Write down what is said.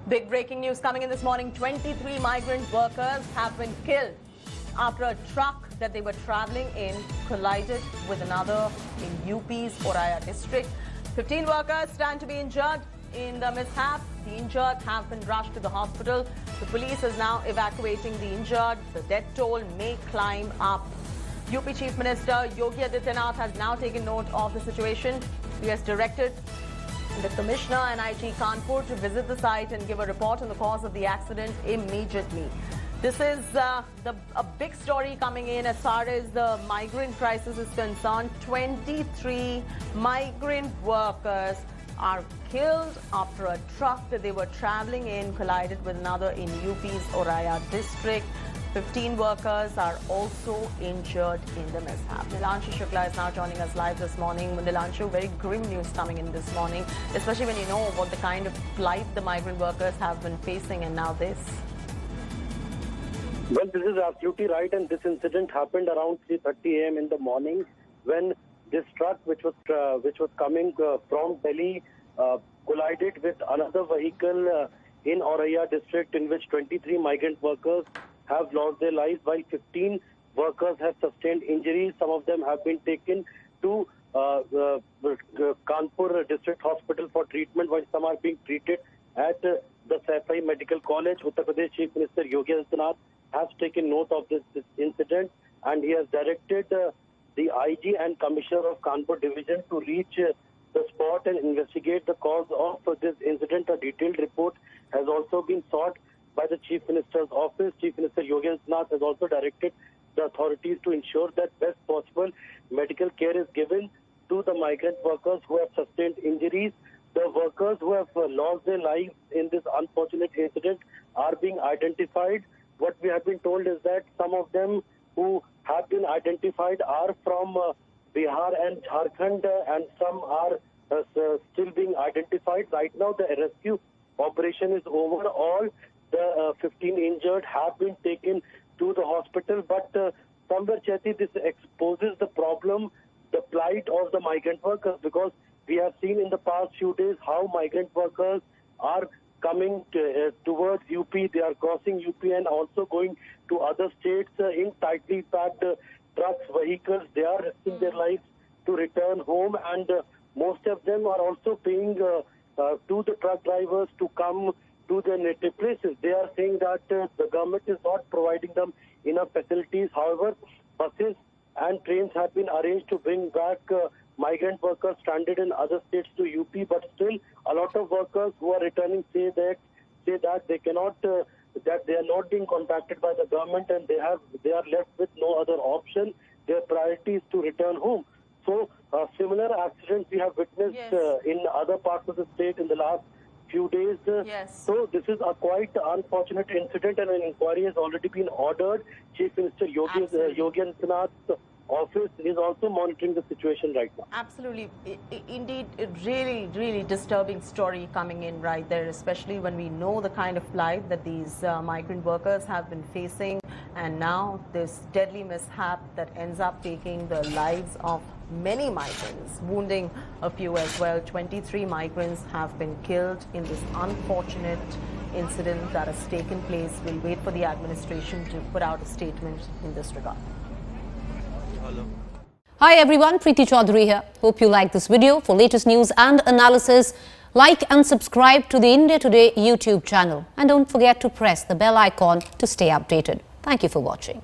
Big breaking news coming in this morning. 23 migrant workers have been killed after a truck that they were traveling in collided with another in UP's Auraiya district. 15 workers stand to be injured in the mishap. The injured have been rushed to the hospital. The police is now evacuating the injured. The death toll may climb up. UP Chief Minister Yogi Adityanath has now taken note of the situation. He has directed the Commissioner and IG Kanpur to visit the site and give a report on the cause of the accident immediately. This is a big story coming in as far as the migrant crisis is concerned. 23 migrant workers are killed after a truck that they were traveling in collided with another in UP's Auraiya district. 15 workers are also injured in the mishap. Nilanshu Shukla is now joining us live this morning. Nilanshu, very grim news coming in this morning, especially when you know what the kind of plight the migrant workers have been facing, and now this. Well, this is absolutely right, and this incident happened around 3:30 a.m. in the morning when this truck, which was coming from Delhi, collided with another vehicle in Auraiya district, in which 23 migrant workers have lost their lives, while 15 workers have sustained injuries. Some of them have been taken to Kanpur District Hospital for treatment, while some are being treated at the Saifai Medical College. Uttar Pradesh Chief Minister Yogi Adityanath has taken note of this incident, and he has directed the IG and Commissioner of Kanpur Division to reach the spot and investigate the cause of this incident. A detailed report has also been sought by the Chief Minister's office. Chief Minister Yogi Adityanath has also directed the authorities to ensure that best possible medical care is given to the migrant workers who have sustained injuries. The workers who have lost their lives in this unfortunate incident are being identified. What we have been told is that some of them who have been identified are from Bihar and Jharkhand, and some are still being identified. Right now, the rescue operation is over. All the 15 injured have been taken to the hospital, but somewhere, Chaiti, this exposes the problem, the plight of the migrant workers, because we have seen in the past few days how migrant workers are coming towards UP. They are crossing UP and also going to other states in tightly packed trucks, vehicles. They are risking their lives to return home, and most of them are also paying to the truck drivers to come to their native places. They are saying that the government is not providing them enough facilities. However, buses and trains have been arranged to bring back migrant workers stranded in other states to UP, but still a lot of workers who are returning say that they cannot, that they are not being contacted by the government, and they are left with no other option. Their priority is to return home. So similar accidents we have witnessed in other parts of the state in the last few days. So this is a quite unfortunate incident, and an inquiry has already been ordered. Chief Minister Yogi Adityanath's office is also monitoring the situation right now. Absolutely. Indeed, a really disturbing story coming in right there, especially when we know the kind of plight that these migrant workers have been facing, and now this deadly mishap that ends up taking the lives of many migrants, wounding a few as well. 23 migrants have been killed in this unfortunate incident that has taken place. We'll wait for the administration to put out a statement in this regard. Hi everyone, Preeti Chaudhary here. Hope you like this video. For latest news and analysis, like and subscribe to the India Today YouTube channel. And don't forget to press the bell icon to stay updated. Thank you for watching.